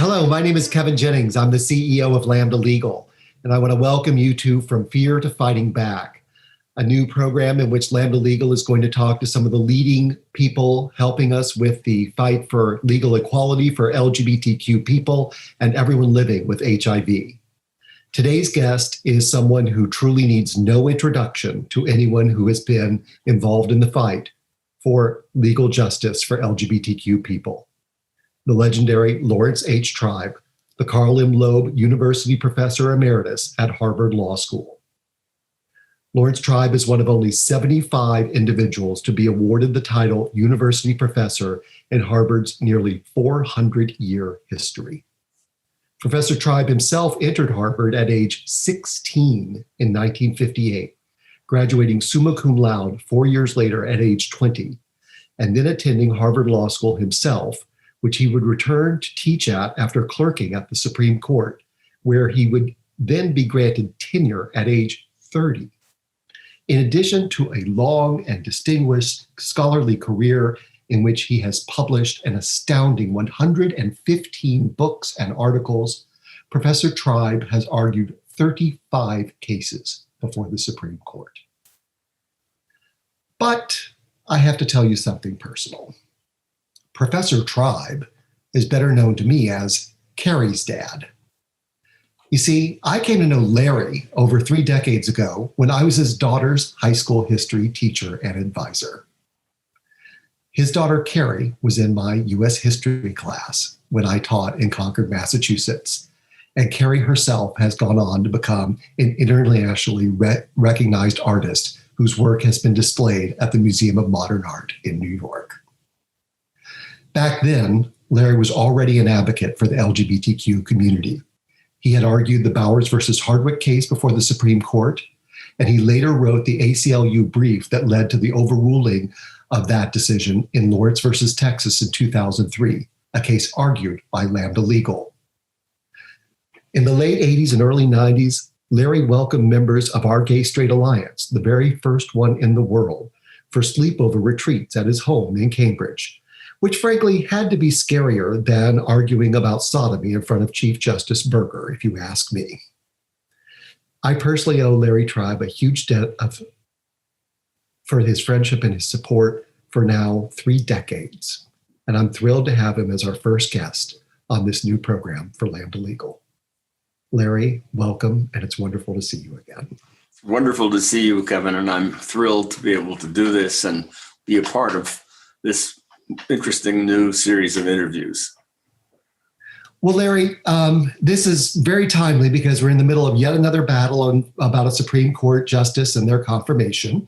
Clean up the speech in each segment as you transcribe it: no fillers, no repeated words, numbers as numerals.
Hello, my name is Kevin Jennings. I'm the CEO of Lambda Legal, and I want to welcome you to From Fear to Fighting Back, a new program in which Lambda Legal is going to talk to some of the leading people helping us with the fight for legal equality for LGBTQ people and everyone living with HIV. Today's guest is someone who truly needs no introduction to anyone who has been involved in the fight for legal justice for LGBTQ people. The legendary Laurence H. Tribe, the Carl M. Loeb University Professor Emeritus at Harvard Law School. Laurence Tribe is one of only 75 individuals to be awarded the title University Professor in Harvard's nearly 400-year history. Professor Tribe himself entered Harvard at age 16 in 1958, graduating summa cum laude 4 years later at age 20, and then attending Harvard Law School himself, which he would return to teach at after clerking at the Supreme Court, where he would then be granted tenure at age 30. In addition to a long and distinguished scholarly career in which he has published an astounding 115 books and articles, Professor Tribe has argued 35 cases before the Supreme Court. But I have to tell you something personal. Professor Tribe is better known to me as Carrie's dad. You see, I came to know Larry over 3 decades ago when I was his daughter's high school history teacher and advisor. His daughter, Carrie, was in my U.S. history class when I taught in Concord, Massachusetts. And Carrie herself has gone on to become an internationally recognized artist whose work has been displayed at the Museum of Modern Art in New York. Back then, Larry was already an advocate for the LGBTQ community. He had argued the Bowers versus Hardwick case before the Supreme Court, and he later wrote the ACLU brief that led to the overruling of that decision in Lawrence versus Texas in 2003, a case argued by Lambda Legal. In the late 80s and early 90s, Larry welcomed members of our Gay Straight Alliance, the very first one in the world, for sleepover retreats at his home in Cambridge, which frankly had to be scarier than arguing about sodomy in front of Chief Justice Burger, if you ask me. I personally owe Larry Tribe a huge debt for his friendship and his support for now 3 decades, and I'm thrilled to have him as our first guest on this new program for Lambda Legal. Larry, welcome, and it's wonderful to see you again. It's wonderful to see you, Kevin, and I'm thrilled to be able to do this and be a part of this interesting new series of interviews. Well, Larry, this is very timely because we're in the middle of yet another battle about a Supreme Court justice and their confirmation.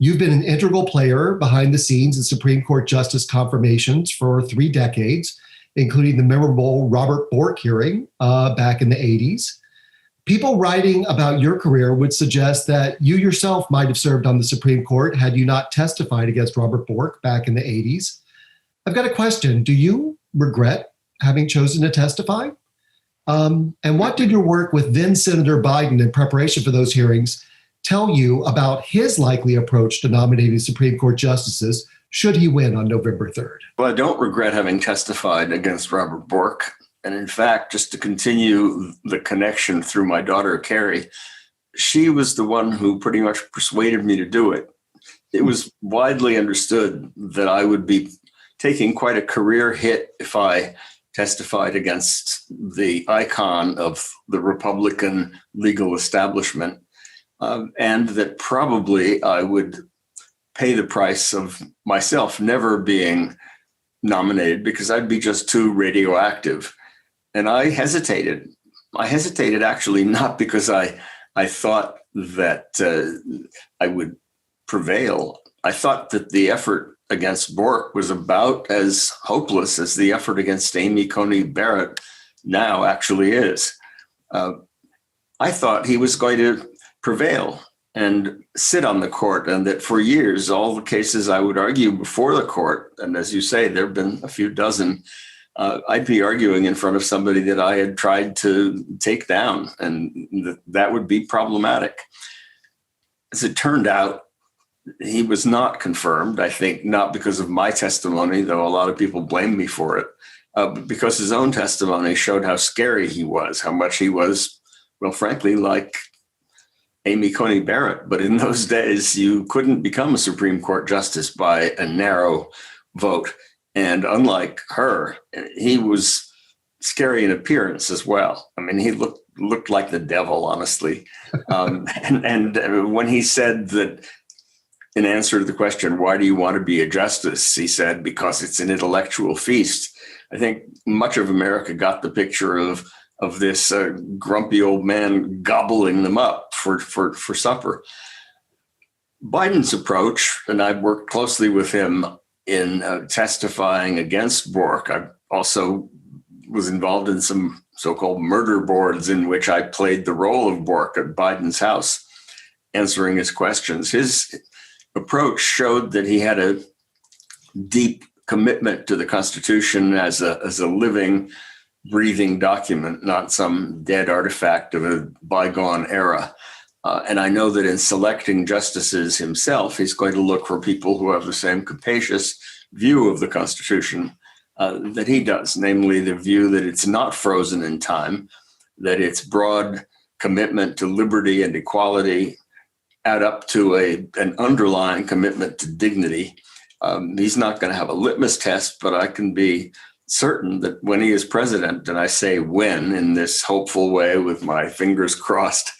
You've been an integral player behind the scenes in Supreme Court justice confirmations for 3 decades, including the memorable Robert Bork hearing back in the 80s. People writing about your career would suggest that you yourself might have served on the Supreme Court had you not testified against Robert Bork back in the 80s. I've got a question. Do you regret having chosen to testify? And what did your work with then Senator Biden in preparation for those hearings tell you about his likely approach to nominating Supreme Court justices should he win on November 3rd? Well, I don't regret having testified against Robert Bork. And in fact, just to continue the connection through my daughter, Carrie, she was the one who pretty much persuaded me to do it. It was widely understood that I would be taking quite a career hit if I testified against the icon of the Republican legal establishment, and that probably I would pay the price of myself never being nominated because I'd be just too radioactive. And I hesitated. I hesitated actually not because I thought that I would prevail. I thought that the effort against Bork was about as hopeless as the effort against Amy Coney Barrett now actually is. I thought he was going to prevail and sit on the court, and that for years, all the cases I would argue before the court, and as you say, there have been a few dozen, I'd be arguing in front of somebody that I had tried to take down, and that would be problematic. As it turned out, he was not confirmed, I think, not because of my testimony, though a lot of people blame me for it, because his own testimony showed how scary he was, how much he was, well, frankly, like Amy Coney Barrett. But in those days, you couldn't become a Supreme Court justice by a narrow vote. And unlike her, he was scary in appearance as well. I mean, he looked like the devil, honestly. And when he said that, in answer to the question, why do you want to be a justice? He said, because it's an intellectual feast. I think much of America got the picture of this grumpy old man gobbling them up for supper. Biden's approach, and I've worked closely with him in testifying against Bork. I also was involved in some so-called murder boards in which I played the role of Bork at Biden's house, answering his questions. His approach showed that he had a deep commitment to the Constitution as a living, breathing document, not some dead artifact of a bygone era. And I know that in selecting justices himself, he's going to look for people who have the same capacious view of the Constitution that he does, namely the view that it's not frozen in time, that its broad commitment to liberty and equality add up to an underlying commitment to dignity. He's not going to have a litmus test, but I can be certain that when he is president, and I say when in this hopeful way with my fingers crossed,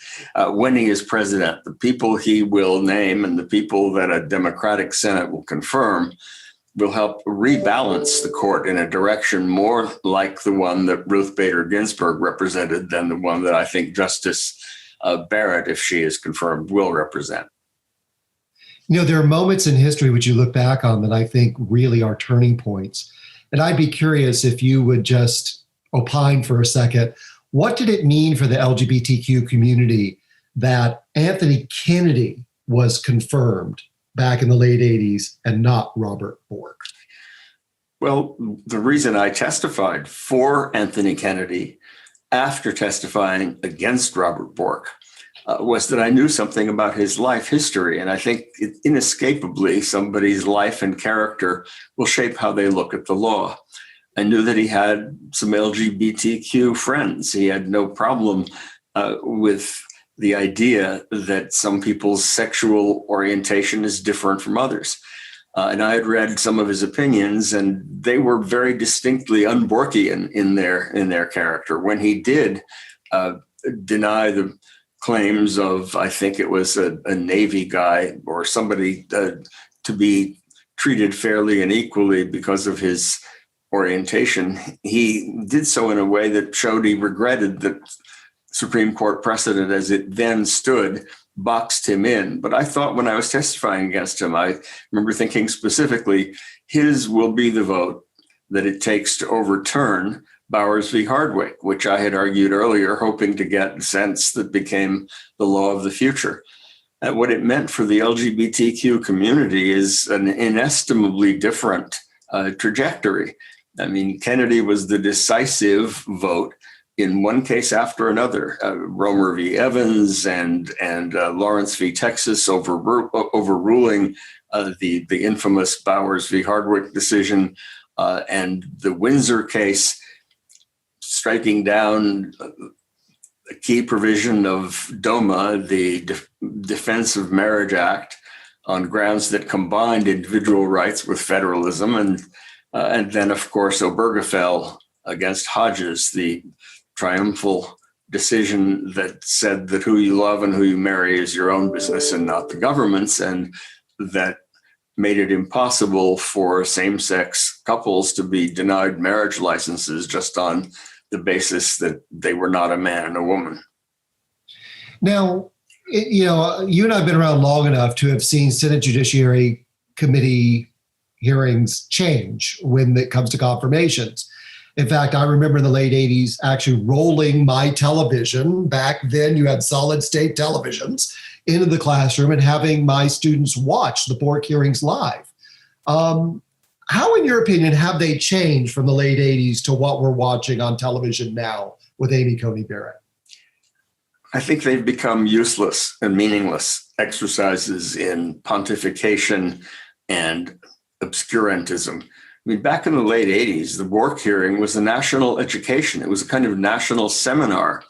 when he is president, the people he will name and the people that a Democratic Senate will confirm will help rebalance the court in a direction more like the one that Ruth Bader Ginsburg represented than the one that I think Justice Barrett, if she is confirmed, will represent. You know, there are moments in history which you look back on that I think really are turning points. And I'd be curious if you would just opine for a second. What did it mean for the LGBTQ community that Anthony Kennedy was confirmed back in the late 80s and not Robert Bork? Well, the reason I testified for Anthony Kennedy after testifying against Robert Bork was that I knew something about his life history. And I think inescapably somebody's life and character will shape how they look at the law. I knew that he had some LGBTQ friends. He had no problem with the idea that some people's sexual orientation is different from others. And I had read some of his opinions, and they were very distinctly un-Borkian in their character. When he did deny the claims of, I think it was a Navy guy or somebody to be treated fairly and equally because of his orientation, he did so in a way that showed he regretted that Supreme Court precedent as it then stood boxed him in. But I thought when I was testifying against him, I remember thinking specifically, his will be the vote that it takes to overturn Bowers v. Hardwick, which I had argued earlier, hoping to get a sense that became the law of the future. And what it meant for the LGBTQ community is an inestimably different trajectory. I mean, Kennedy was the decisive vote in one case after another, Romer v. Evans and Lawrence v. Texas overruling the infamous Bowers v. Hardwick decision, and the Windsor case striking down a key provision of DOMA, the Defense of Marriage Act, on grounds that combined individual rights with federalism, and then, of course, Obergefell against Hodges, the triumphal decision that said that who you love and who you marry is your own business and not the government's, and that made it impossible for same-sex couples to be denied marriage licenses just on the basis that they were not a man and a woman. Now, you and I have been around long enough to have seen Senate Judiciary Committee hearings change when it comes to confirmations. In fact, I remember in the late 80s actually rolling my television, back then you had solid state televisions, into the classroom and having my students watch the Bork hearings live. How, in your opinion, have they changed from the late 80s to what we're watching on television now with Amy Coney Barrett? I think they've become useless and meaningless exercises in pontification and obscurantism. I mean, back in the late 80s, the Bork hearing was a national education. It was a kind of national seminar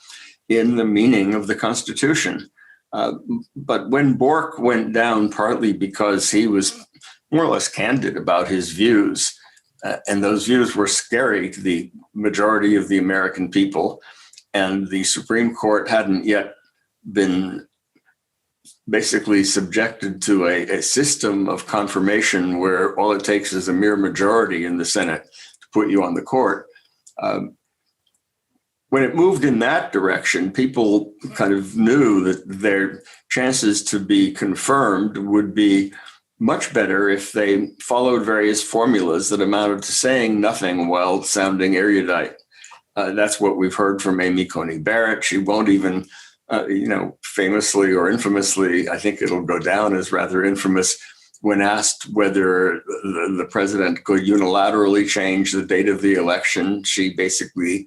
in the meaning of the Constitution. But when Bork went down, partly because he was more or less candid about his views, and those views were scary to the majority of the American people, and the Supreme Court hadn't yet been basically subjected to a system of confirmation where all it takes is a mere majority in the Senate to put you on the court. When it moved in that direction, people kind of knew that their chances to be confirmed would be much better if they followed various formulas that amounted to saying nothing while sounding erudite. That's what we've heard from Amy Coney Barrett. She won't even famously or infamously, I think it'll go down as rather infamous, when asked whether the president could unilaterally change the date of the election, she basically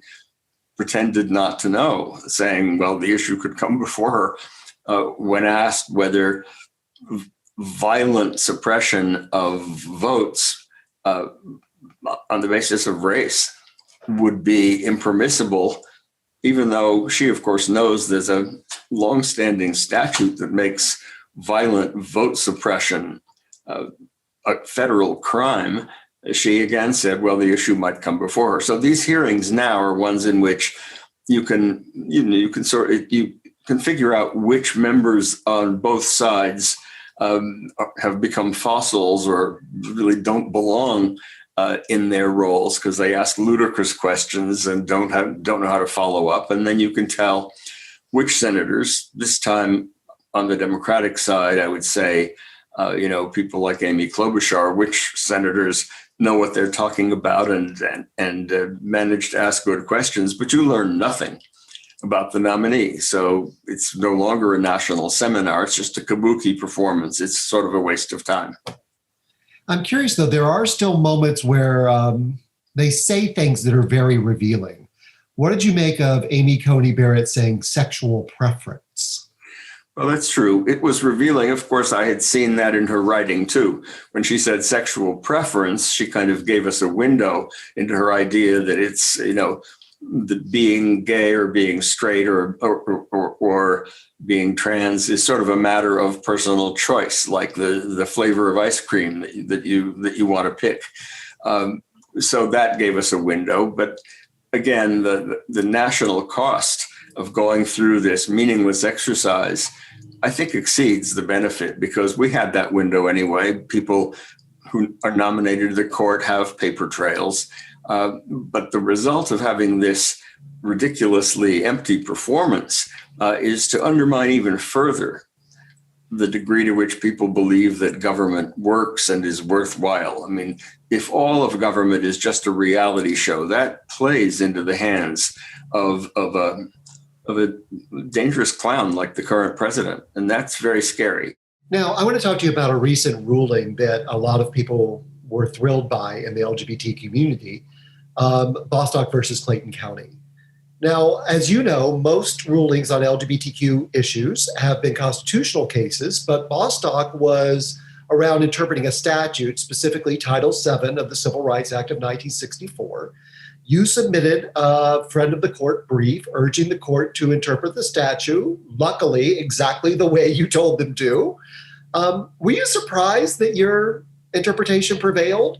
pretended not to know, saying, well, the issue could come before her. When asked whether violent suppression of votes on the basis of race would be impermissible, even though she, of course, knows there's a longstanding statute that makes violent vote suppression a federal crime, she again said, well, the issue might come before her. So these hearings now are ones in which you can figure out which members on both sides have become fossils or really don't belong in their roles because they ask ludicrous questions and don't know how to follow up. And then you can tell which senators, this time on the Democratic side, I would say, people like Amy Klobuchar, which senators know what they're talking about and manage to ask good questions, but you learn nothing about the nominee. So it's no longer a national seminar. It's just a kabuki performance. It's sort of a waste of time. I'm curious, though, there are still moments where they say things that are very revealing. What did you make of Amy Coney Barrett saying sexual preference? Well, that's true. It was revealing. Of course, I had seen that in her writing, too. When she said sexual preference, she kind of gave us a window into her idea that it's, that being gay or being straight or being trans is sort of a matter of personal choice, like the flavor of ice cream that you want to pick. So that gave us a window. But again, the national cost of going through this meaningless exercise, I think, exceeds the benefit, because we had that window anyway. People who are nominated to the court have paper trails. But the result of having this ridiculously empty performance is to undermine even further the degree to which people believe that government works and is worthwhile. I mean, if all of government is just a reality show, that plays into the hands of a dangerous clown like the current president, and that's very scary. Now, I want to talk to you about a recent ruling that a lot of people were thrilled by in the LGBT community, Bostock versus Clayton County. Now, as you know, most rulings on LGBTQ issues have been constitutional cases, but Bostock was around interpreting a statute, specifically Title VII of the Civil Rights Act of 1964. You submitted a friend of the court brief urging the court to interpret the statute, luckily, exactly the way you told them to. Were you surprised that your interpretation prevailed?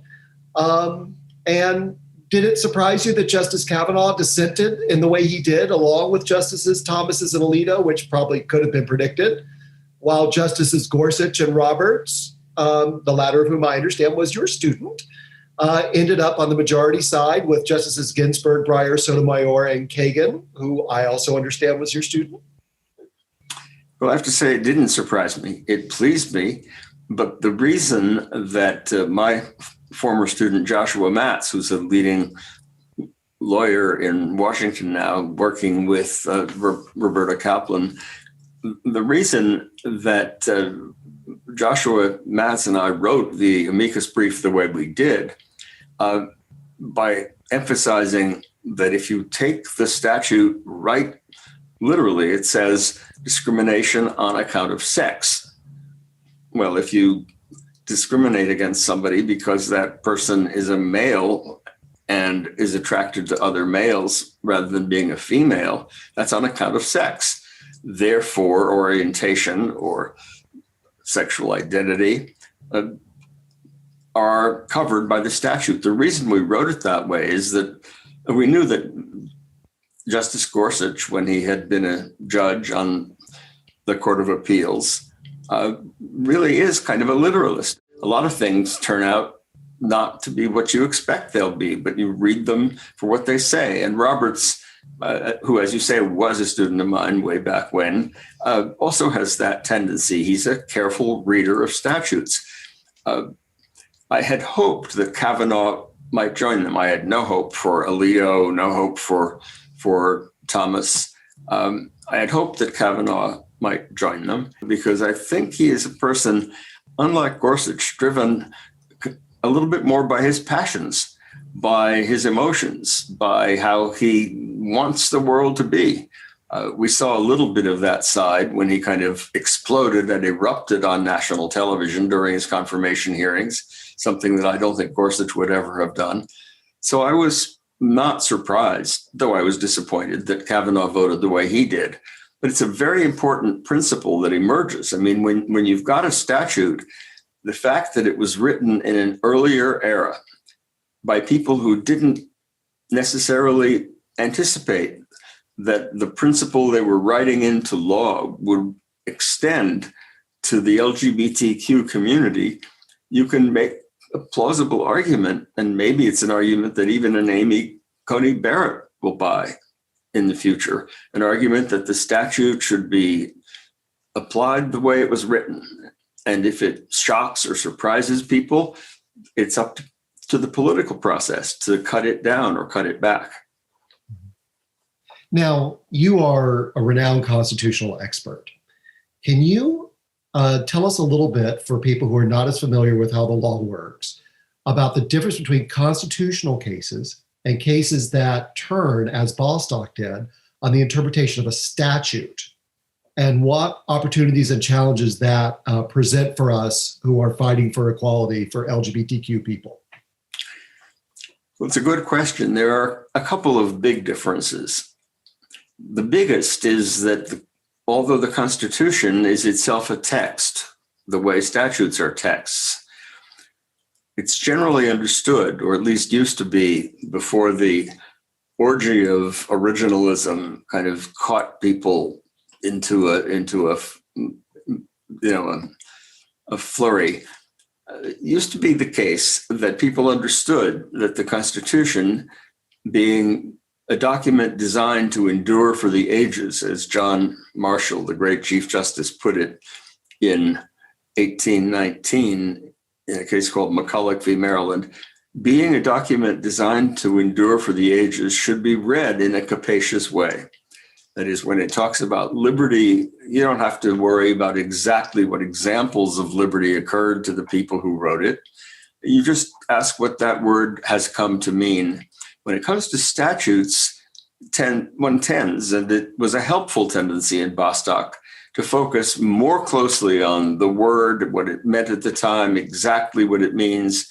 And did it surprise you that Justice Kavanaugh dissented in the way he did, along with Justices Thomas and Alito, which probably could have been predicted, while Justices Gorsuch and Roberts, the latter of whom I understand was your student, ended up on the majority side with Justices Ginsburg, Breyer, Sotomayor, and Kagan, who I also understand was your student? Well, I have to say it didn't surprise me. It pleased me. But the reason that my former student, Joshua Matz, who's a leading lawyer in Washington now, working with Roberta Kaplan, the reason that Joshua Matz and I wrote the amicus brief the way we did, by emphasizing that if you take the statute right literally, it says discrimination on account of sex. Well, if you discriminate against somebody because that person is a male and is attracted to other males rather than being a female, that's on account of sex. Therefore, orientation or sexual identity are covered by the statute. The reason we wrote it that way is that we knew that Justice Gorsuch, when he had been a judge on the Court of Appeals, really is kind of a literalist. A lot of things turn out not to be what you expect they'll be, but you read them for what they say. And Roberts, who, as you say, was a student of mine way back when, also has that tendency. He's a careful reader of statutes. I had hoped that Kavanaugh might join them. I had no hope for Alito, no hope for Thomas. I had hoped that Kavanaugh might join them because I think he is a person, unlike Gorsuch, driven a little bit more by his passions, by his emotions, by how he wants the world to be. We saw a little bit of that side when he kind of exploded and erupted on national television during his confirmation hearings, something that I don't think Gorsuch would ever have done. So I was not surprised, though I was disappointed that Kavanaugh voted the way he did. But it's a very important principle that emerges. I mean, when you've got a statute, the fact that it was written in an earlier era by people who didn't necessarily anticipate that the principle they were writing into law would extend to the LGBTQ community, you can make a plausible argument, and maybe it's an argument that even an Coney Barrett will buy in the future, an argument that the statute should be applied the way it was written. And if it shocks or surprises people, it's up to the political process to cut it down or cut it back. Now, you are a renowned constitutional expert. Can you tell us a little bit, for people who are not as familiar with how the law works, about the difference between constitutional cases and cases that turn, as Bostock did, on the interpretation of a statute, and what opportunities and challenges that present for us who are fighting for equality for LGBTQ people? Well, it's a good question. There are a couple of big differences. The biggest is that although the Constitution is itself a text, the way statutes are texts, it's generally understood, or at least used to be before the orgy of originalism kind of caught people into a flurry. It used to be the case that people understood that the Constitution, being a document designed to endure for the ages, as John Marshall, the great Chief Justice, put it in 1819 in a case called McCulloch v. Maryland, being a document designed to endure for the ages should be read in a capacious way. That is, when it talks about liberty, you don't have to worry about exactly what examples of liberty occurred to the people who wrote it. You just ask what that word has come to mean. When it comes to statutes, one tends, and it was a helpful tendency in Bostock, to focus more closely on the word, what it meant at the time, exactly what it means.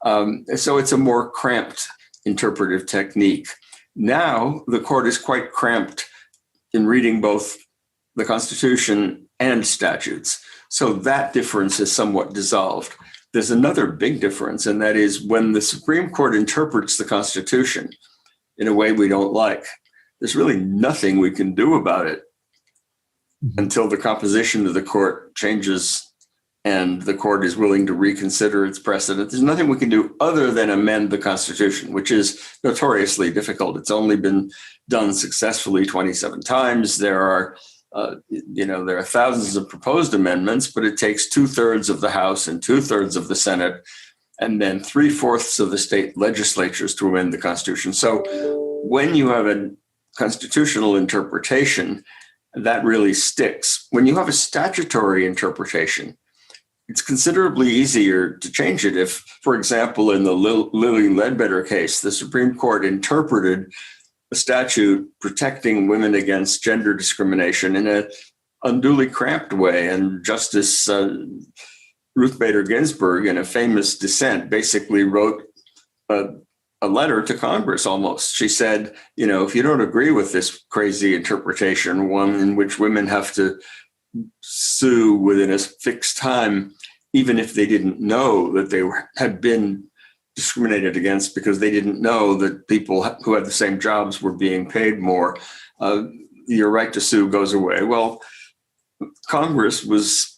So it's a more cramped interpretive technique. Now, the court is quite cramped in reading both the Constitution and statutes. So that difference is somewhat dissolved. There's another big difference, and that is when the Supreme Court interprets the Constitution in a way we don't like, there's really nothing we can do about it until the composition of the court changes and the court is willing to reconsider its precedent. There's nothing we can do other than amend the Constitution, which is notoriously difficult. It's only been done successfully 27 times. There are thousands of proposed amendments, but it takes 2/3 of the House and 2/3 of the Senate, and then 3/4 of the state legislatures to amend the Constitution. So when you have a constitutional interpretation, that really sticks. When you have a statutory interpretation, it's considerably easier to change it. If, for example, in the Lilly Ledbetter case, the Supreme Court interpreted a statute protecting women against gender discrimination in an unduly cramped way, and Justice Ruth Bader Ginsburg, in a famous dissent, basically wrote a letter to Congress almost. She said, if you don't agree with this crazy interpretation, one in which women have to sue within a fixed time, even if they didn't know that they had been discriminated against because they didn't know that people who had the same jobs were being paid more, your right to sue goes away. Well, Congress was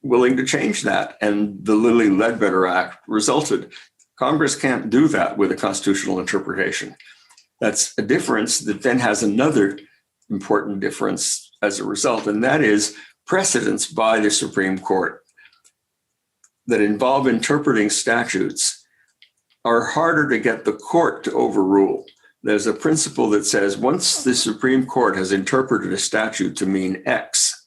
willing to change that, and the Lilly Ledbetter Act resulted. Congress can't do that with a constitutional interpretation. That's a difference that then has another important difference as a result, and that is precedents by the Supreme Court that involve interpreting statutes are harder to get the court to overrule. There's a principle that says once the Supreme Court has interpreted a statute to mean X,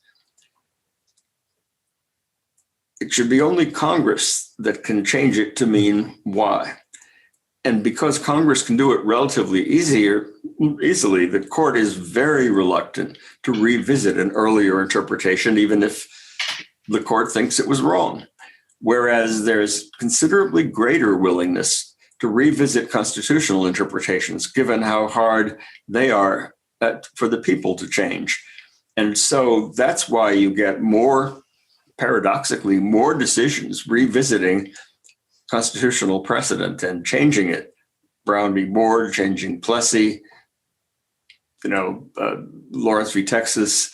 it should be only Congress that can change it to mean Y. And because Congress can do it relatively easily, the court is very reluctant to revisit an earlier interpretation, even if the court thinks it was wrong. Whereas there's considerably greater willingness to revisit constitutional interpretations, given how hard they are for the people to change. And so that's why you get paradoxically, more decisions revisiting constitutional precedent and changing it. Brown v. Board, changing Plessy, Lawrence v. Texas,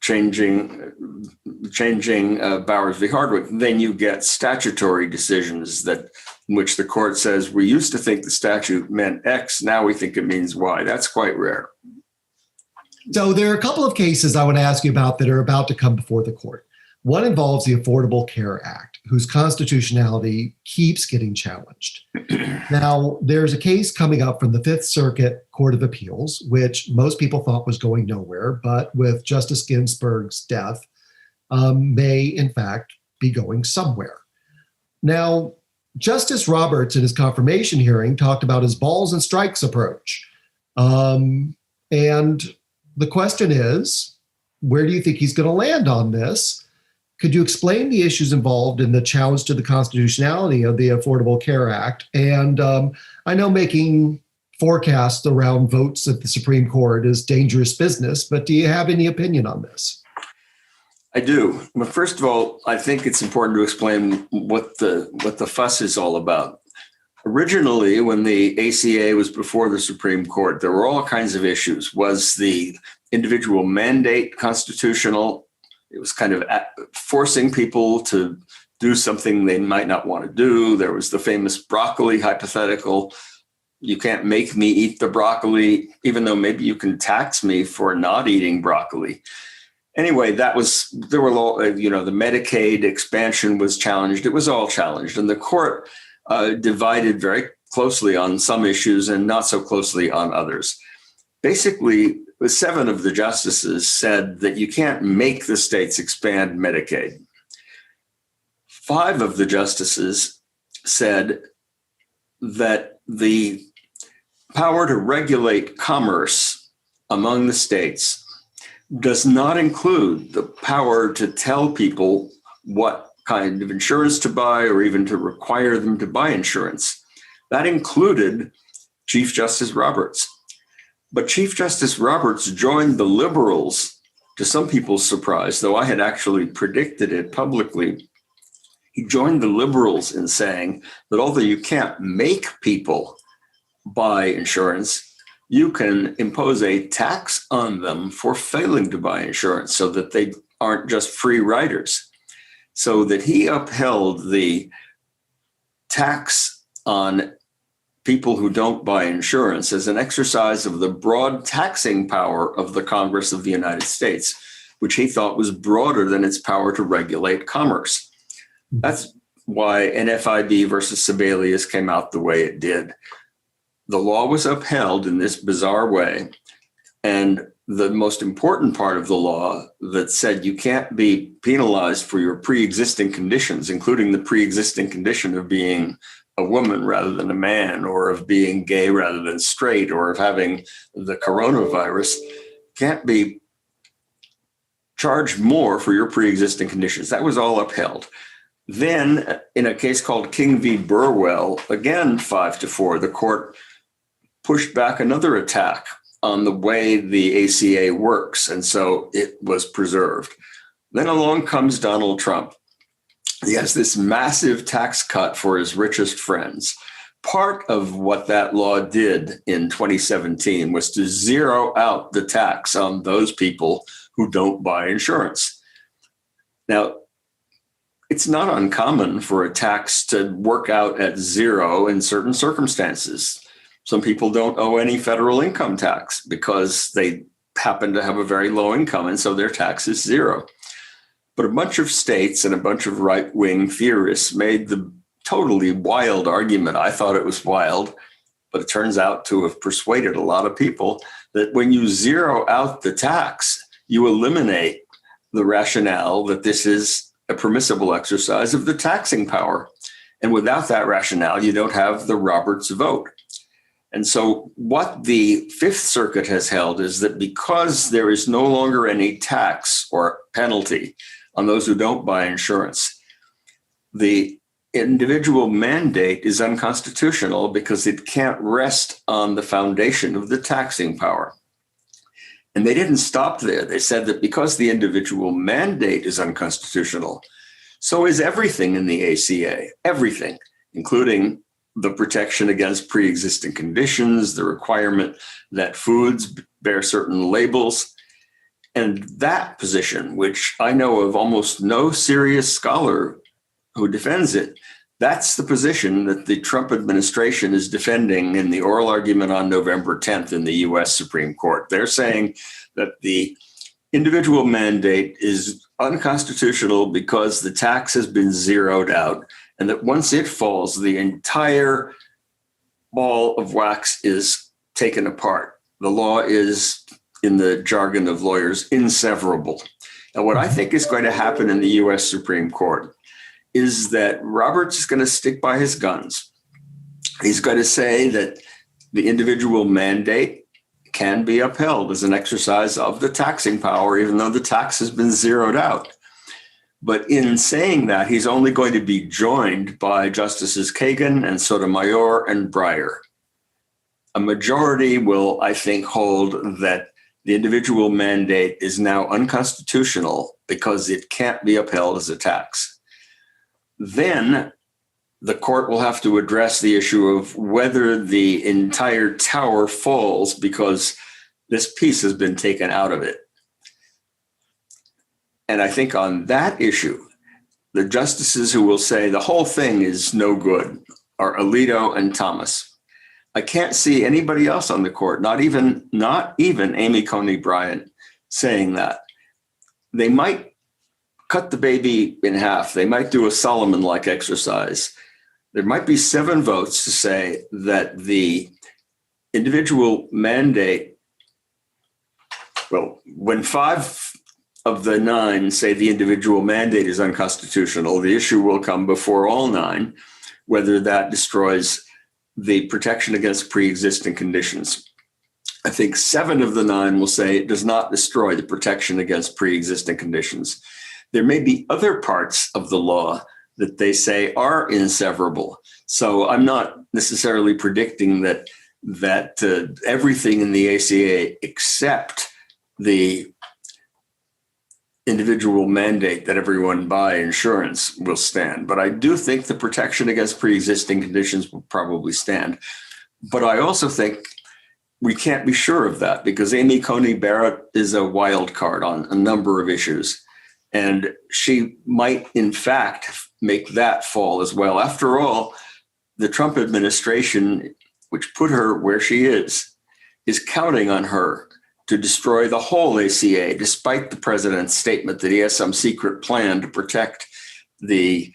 changing Bowers v. Hardwick. Then you get statutory decisions in which the court says, we used to think the statute meant X, now we think it means Y. That's quite rare. So there are a couple of cases I want to ask you about that are about to come before the court. One involves the Affordable Care Act, whose constitutionality keeps getting challenged. Now, there's a case coming up from the Fifth Circuit Court of Appeals, which most people thought was going nowhere, but with Justice Ginsburg's death, may in fact be going somewhere. Now, Justice Roberts in his confirmation hearing talked about his balls and strikes approach. And the question is, where do you think he's going to land on this? Could you explain the issues involved in the challenge to the constitutionality of the Affordable Care Act? And I know making forecasts around votes at the Supreme Court is dangerous business, but do you have any opinion on this? I do. Well, first of all, I think it's important to explain what the fuss is all about. Originally, when the ACA was before the Supreme Court, there were all kinds of issues. Was the individual mandate constitutional? It was kind of forcing people to do something they might not want to do. There was the famous broccoli hypothetical. You can't make me eat the broccoli, even though maybe you can tax me for not eating broccoli. Anyway, the Medicaid expansion was challenged. It was all challenged. And the court divided very closely on some issues and not so closely on others. Basically, 7 of the justices said that you can't make the states expand Medicaid. 5 of the justices said that the power to regulate commerce among the states does not include the power to tell people what kind of insurance to buy or even to require them to buy insurance. That included Chief Justice Roberts. But Chief Justice Roberts joined the liberals, to some people's surprise, though I had actually predicted it publicly. He joined the liberals in saying that although you can't make people buy insurance, you can impose a tax on them for failing to buy insurance so that they aren't just free riders. So that he upheld the tax on people who don't buy insurance as an exercise of the broad taxing power of the Congress of the United States, which he thought was broader than its power to regulate commerce. That's why NFIB versus Sebelius came out the way it did. The law was upheld in this bizarre way. And the most important part of the law that said you can't be penalized for your pre-existing conditions, including the pre-existing condition of being a woman rather than a man, or of being gay rather than straight, or of having the coronavirus, can't be charged more for your pre-existing conditions. That was all upheld. Then, in a case called King v. Burwell, again 5-4, the court pushed back another attack on the way the ACA works, and so it was preserved. Then along comes Donald Trump. He has this massive tax cut for his richest friends. Part of what that law did in 2017 was to zero out the tax on those people who don't buy insurance. Now, it's not uncommon for a tax to work out at zero in certain circumstances. Some people don't owe any federal income tax because they happen to have a very low income, and so their tax is zero. But a bunch of states and a bunch of right-wing theorists made the totally wild argument. I thought it was wild, but it turns out to have persuaded a lot of people that when you zero out the tax, you eliminate the rationale that this is a permissible exercise of the taxing power. And without that rationale, you don't have the Roberts vote. And so what the Fifth Circuit has held is that because there is no longer any tax or penalty on those who don't buy insurance, the individual mandate is unconstitutional because it can't rest on the foundation of the taxing power. And they didn't stop there. They said that because the individual mandate is unconstitutional, so is everything in the ACA, everything, including the protection against pre-existing conditions, the requirement that foods bear certain labels. And that position, which I know of almost no serious scholar who defends it, that's the position that the Trump administration is defending in the oral argument on November 10th in the US Supreme Court. They're saying that the individual mandate is unconstitutional because the tax has been zeroed out, and that once it falls, the entire ball of wax is taken apart. The law is, in the jargon of lawyers, inseverable. And what I think is going to happen in the US Supreme Court is that Roberts is going to stick by his guns. He's going to say that the individual mandate can be upheld as an exercise of the taxing power, even though the tax has been zeroed out. But in saying that, he's only going to be joined by Justices Kagan and Sotomayor and Breyer. A majority will, I think, hold that the individual mandate is now unconstitutional because it can't be upheld as a tax. Then the court will have to address the issue of whether the entire tower falls because this piece has been taken out of it. And I think on that issue, the justices who will say the whole thing is no good are Alito and Thomas. I can't see anybody else on the court, not even Amy Coney Barrett, saying that. They might cut the baby in half. They might do a Solomon-like exercise. There might be 7 votes to say that the individual mandate, well, when 5 of the 9 say the individual mandate is unconstitutional, the issue will come before all 9, whether that destroys the protection against pre-existing conditions. I think 7 of the 9 will say it does not destroy the protection against pre-existing conditions. There may be other parts of the law that they say are inseverable. So I'm not necessarily predicting that everything in the ACA except the individual mandate that everyone buy insurance will stand. But I do think the protection against pre-existing conditions will probably stand. But I also think we can't be sure of that because Amy Coney Barrett is a wild card on a number of issues. And she might, in fact, make that fall as well. After all, the Trump administration, which put her where she is counting on her to destroy the whole ACA, despite the president's statement that he has some secret plan to protect the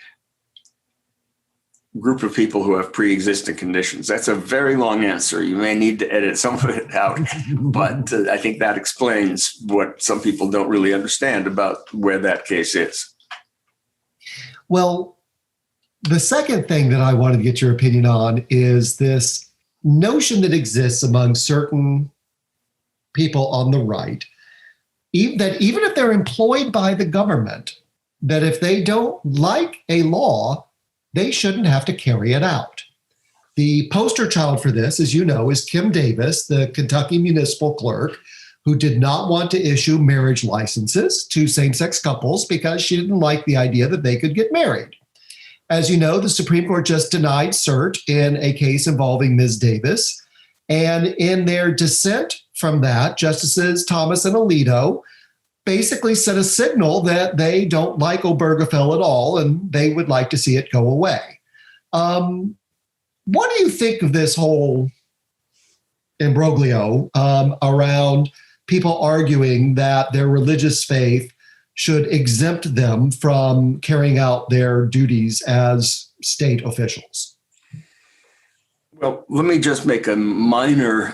group of people who have pre-existing conditions. That's a very long answer. You may need to edit some of it out, but I think that explains what some people don't really understand about where that case is. Well, the second thing that I wanted to get your opinion on is this notion that exists among certain people on the right, that even if they're employed by the government, that if they don't like a law, they shouldn't have to carry it out. The poster child for this, as you know, is Kim Davis, the Kentucky municipal clerk, who did not want to issue marriage licenses to same-sex couples because she didn't like the idea that they could get married. As you know, the Supreme Court just denied cert in a case involving Ms. Davis. And in their dissent from that, Justices Thomas and Alito basically sent a signal that they don't like Obergefell at all and they would like to see it go away. What do you think of this whole imbroglio around people arguing that their religious faith should exempt them from carrying out their duties as state officials? Well, let me just make a minor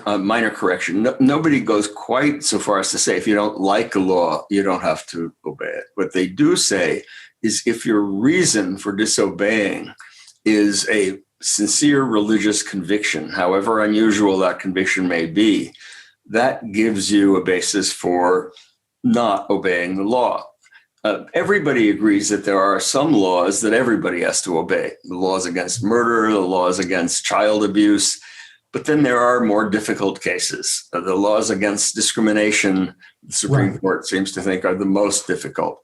correction. Nobody goes quite so far as to say if you don't like a law, you don't have to obey it. What they do say is if your reason for disobeying is a sincere religious conviction, however unusual that conviction may be, that gives you a basis for not obeying the law. Everybody agrees that there are some laws that everybody has to obey. The laws against murder, the laws against child abuse, but then there are more difficult cases. The laws against discrimination, the Supreme Court seems to think are the most difficult.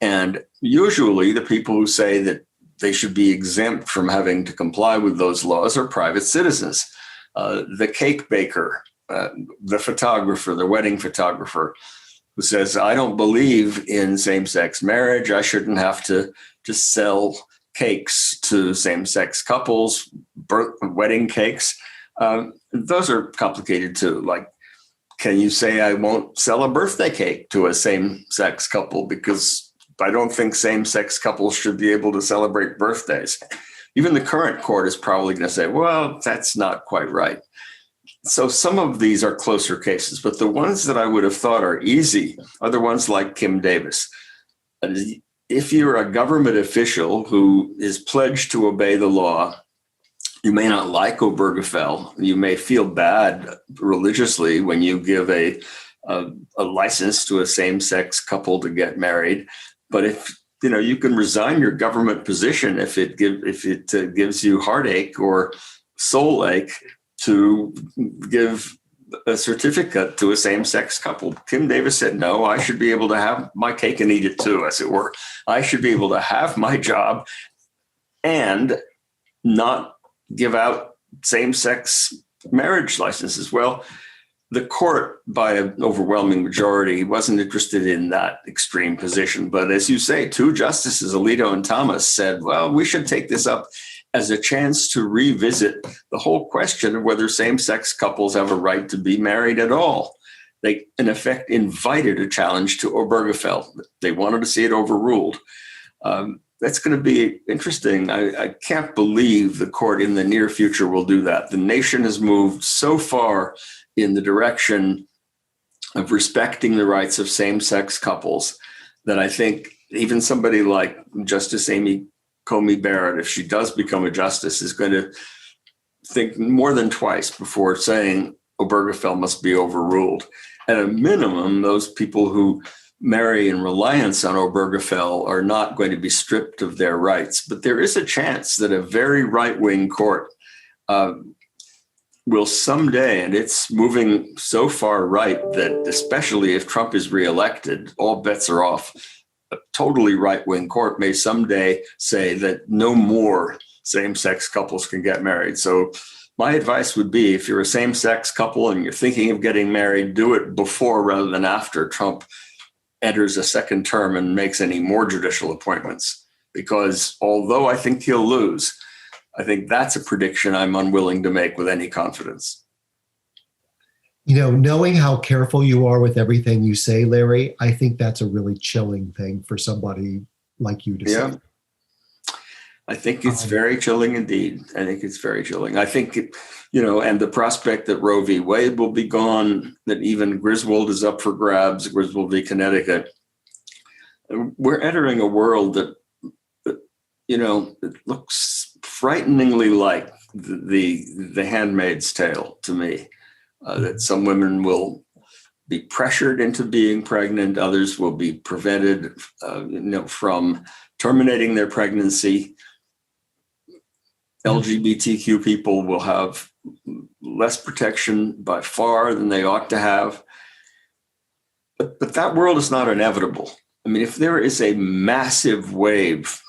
And usually the people who say that they should be exempt from having to comply with those laws are private citizens. The cake baker, the photographer, the wedding photographer, who says, I don't believe in same-sex marriage. I shouldn't have to just sell cakes to same-sex couples, wedding cakes. Those are complicated too. Like, can you say I won't sell a birthday cake to a same-sex couple because I don't think same-sex couples should be able to celebrate birthdays? Even the current court is probably going to say, well, that's not quite right. So some of these are closer cases, but the ones that I would have thought are easy are the ones like Kim Davis. If you're a government official who is pledged to obey the law, you may not like Obergefell. You may feel bad religiously when you give a license to a same-sex couple to get married. But if you can resign your government position if it gives you heartache or soul ache to give a certificate to a same-sex couple. Kim Davis said, no, I should be able to have my cake and eat it too, as it were. I should be able to have my job and not give out same-sex marriage licenses. Well, the court, by an overwhelming majority, wasn't interested in that extreme position. But as you say, two justices, Alito and Thomas, said, well, we should take this up as a chance to revisit the whole question of whether same-sex couples have a right to be married at all. They, in effect, invited a challenge to Obergefell. They wanted to see it overruled. That's going to be interesting. I can't believe the court in the near future will do that. The nation has moved so far in the direction of respecting the rights of same-sex couples that I think even somebody like Justice Coney Barrett, if she does become a justice, is going to think more than twice before saying Obergefell must be overruled. At a minimum, those people who marry in reliance on Obergefell are not going to be stripped of their rights. But there is a chance that a very right-wing court will someday, and it's moving so far right that especially if Trump is reelected, all bets are off. A totally right-wing court may someday say that no more same-sex couples can get married. So my advice would be, if you're a same-sex couple and you're thinking of getting married, do it before rather than after Trump enters a second term and makes any more judicial appointments. Because although I think he'll lose, I think that's a prediction I'm unwilling to make with any confidence. Knowing how careful you are with everything you say, Larry, I think that's a really chilling thing for somebody like you to say. I think it's very chilling indeed. I think it's very chilling. I think, and the prospect that Roe v. Wade will be gone, that even Griswold is up for grabs, Griswold v. Connecticut. We're entering a world that it looks frighteningly like the Handmaid's Tale to me. That some women will be pressured into being pregnant. Others will be prevented, from terminating their pregnancy. LGBTQ people will have less protection by far than they ought to have. But that world is not inevitable. I mean, if there is a massive wave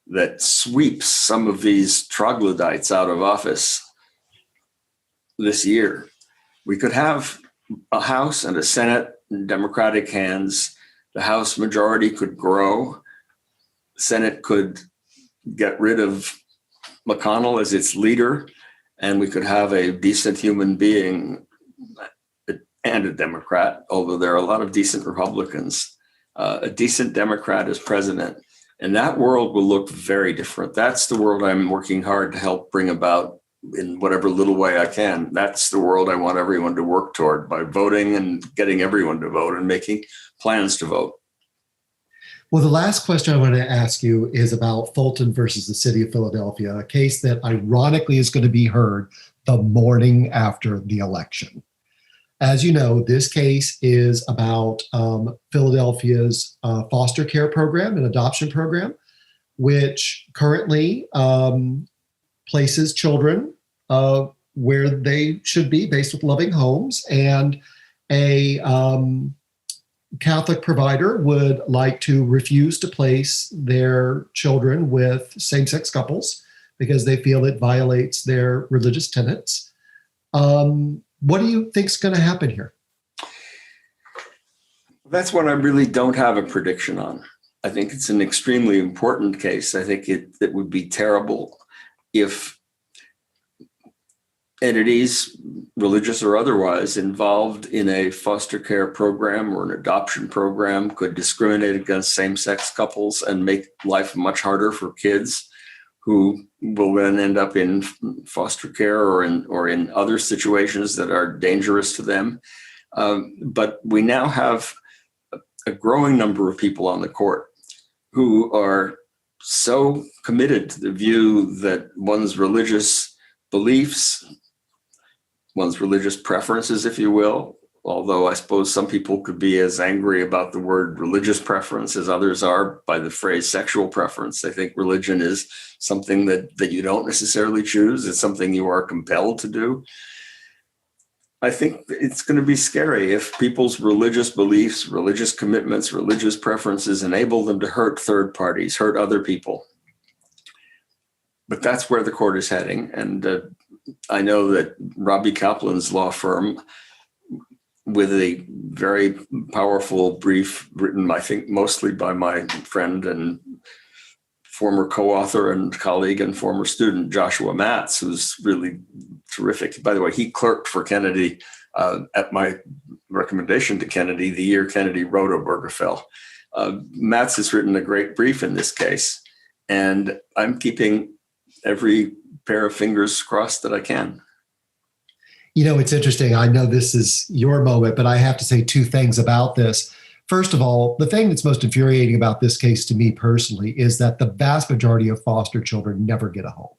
that sweeps some of these troglodytes out of office this year, we could have a House and a Senate in Democratic hands. The House majority could grow. The Senate could get rid of McConnell as its leader, and we could have a decent human being and a Democrat, although there are a lot of decent Republicans, a decent Democrat as president. And that world will look very different. That's the world I'm working hard to help bring about in whatever little way I can. That's the world I want everyone to work toward by voting and getting everyone to vote and making plans to vote. Well, the last question I want to ask you is about Fulton versus the city of Philadelphia, a case that ironically is going to be heard the morning after the election. As you know, this case is about Philadelphia's foster care program and adoption program, which currently places children where they should be based with loving homes. And a Catholic provider would like to refuse to place their children with same-sex couples because they feel it violates their religious tenets. What do you think is going to happen here? That's what I really don't have a prediction on. I think it's an extremely important case. I think it would be terrible if entities, religious or otherwise, involved in a foster care program or an adoption program could discriminate against same-sex couples and make life much harder for kids who will then end up in foster care or in other situations that are dangerous to them. But we now have a growing number of people on the court who are so committed to the view that one's religious beliefs, one's religious preferences, if you will, although I suppose some people could be as angry about the word religious preference as others are by the phrase sexual preference. I think religion is something that you don't necessarily choose. It's something you are compelled to do. I think it's going to be scary if people's religious beliefs, religious commitments, religious preferences enable them to hurt third parties, hurt other people. But that's where the court is heading. And I know that Robbie Kaplan's law firm, with a very powerful brief written, I think, mostly by my friend and former co-author and colleague and former student, Joshua Matz, who's really terrific. By the way, he clerked for Kennedy at my recommendation to Kennedy the year Kennedy wrote Obergefell. Matz has written a great brief in this case, and I'm keeping every pair of fingers crossed that I can. You know, it's interesting. I know this is your moment, but I have to say two things about this. First of all, the thing that's most infuriating about this case to me personally is that the vast majority of foster children never get a home.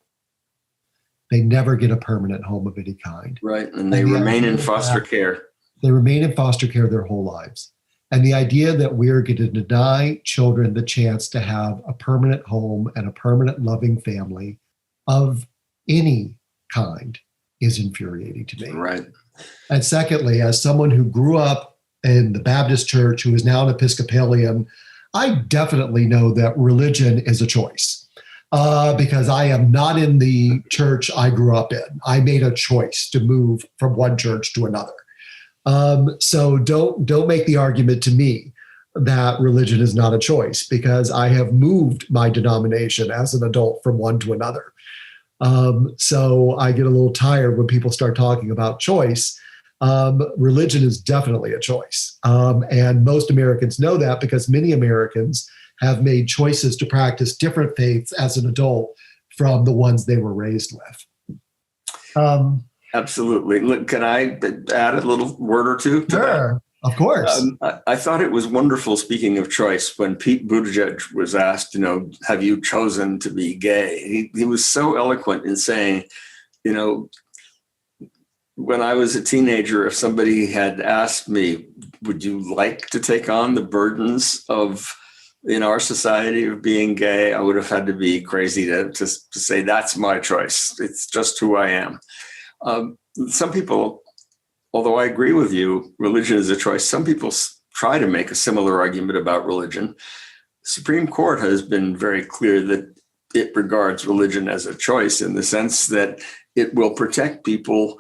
They never get a permanent home of any kind. Right, and they remain in foster care. They remain in foster care their whole lives. And the idea that we're going to deny children the chance to have a permanent home and a permanent loving family of any kind is infuriating to me. Right. And secondly, as someone who grew up in the Baptist church, who is now an Episcopalian, I definitely know that religion is a choice because I am not in the church I grew up in. I made a choice to move from one church to another. So don't make the argument to me that religion is not a choice, because I have moved my denomination as an adult from one to another. So I get a little tired when people start talking about choice. Religion is definitely a choice. And most Americans know that because many Americans have made choices to practice different faiths as an adult from the ones they were raised with. Absolutely. Look, can I add a little word or two to Sure, of course. I thought it was wonderful, speaking of choice, when Pete Buttigieg was asked, have you chosen to be gay? He was so eloquent in saying, when I was a teenager, if somebody had asked me, would you like to take on the burdens of in our society of being gay, I would have had to be crazy to say that's my choice. It's just who I am. Some people, although I agree with you, religion is a choice. Some people try to make a similar argument about religion. The Supreme Court has been very clear that it regards religion as a choice in the sense that it will protect people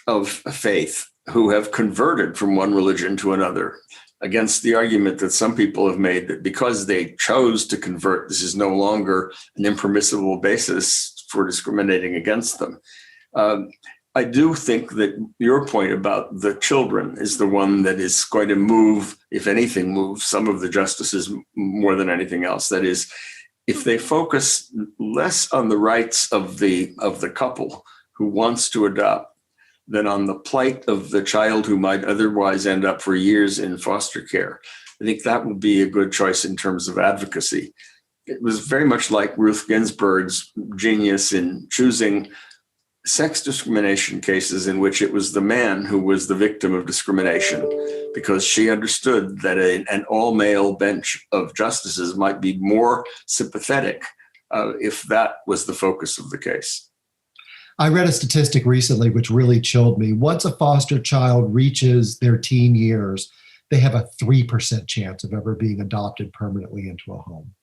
of faith who have converted from one religion to another, against the argument that some people have made that because they chose to convert, this is no longer an impermissible basis for discriminating against them. I do think that your point about the children is the one that is going to move, if anything, move some of the justices more than anything else. That is, if they focus less on the rights of the couple who wants to adopt than on the plight of the child who might otherwise end up for years in foster care, I think that would be a good choice in terms of advocacy. It was very much like Ruth Ginsburg's genius in choosing sex discrimination cases in which it was the man who was the victim of discrimination, because she understood that an all-male bench of justices might be more sympathetic if that was the focus of the case. I read a statistic recently which really chilled me. Once a foster child reaches their teen years, they have a 3% chance of ever being adopted permanently into a home.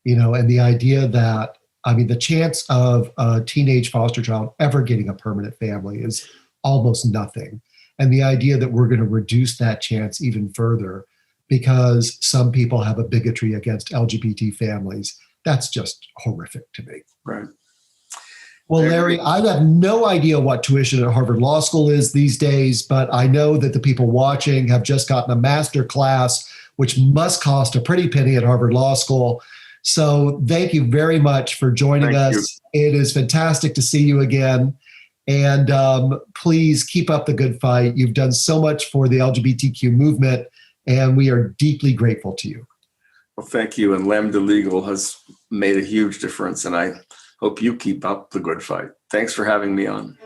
And the idea that, the chance of a teenage foster child ever getting a permanent family is almost nothing. And the idea that we're going to reduce that chance even further because some people have a bigotry against LGBT families, that's just horrific to me. Right. Well, Larry, I have no idea what tuition at Harvard Law School is these days, but I know that the people watching have just gotten a master class, which must cost a pretty penny at Harvard Law School. So thank you very much for joining us. It is fantastic to see you again. And please keep up the good fight. You've done so much for the LGBTQ movement, and we are deeply grateful to you. Well, thank you. And Lambda Legal has made a huge difference, and I hope you keep up the good fight. Thanks for having me on.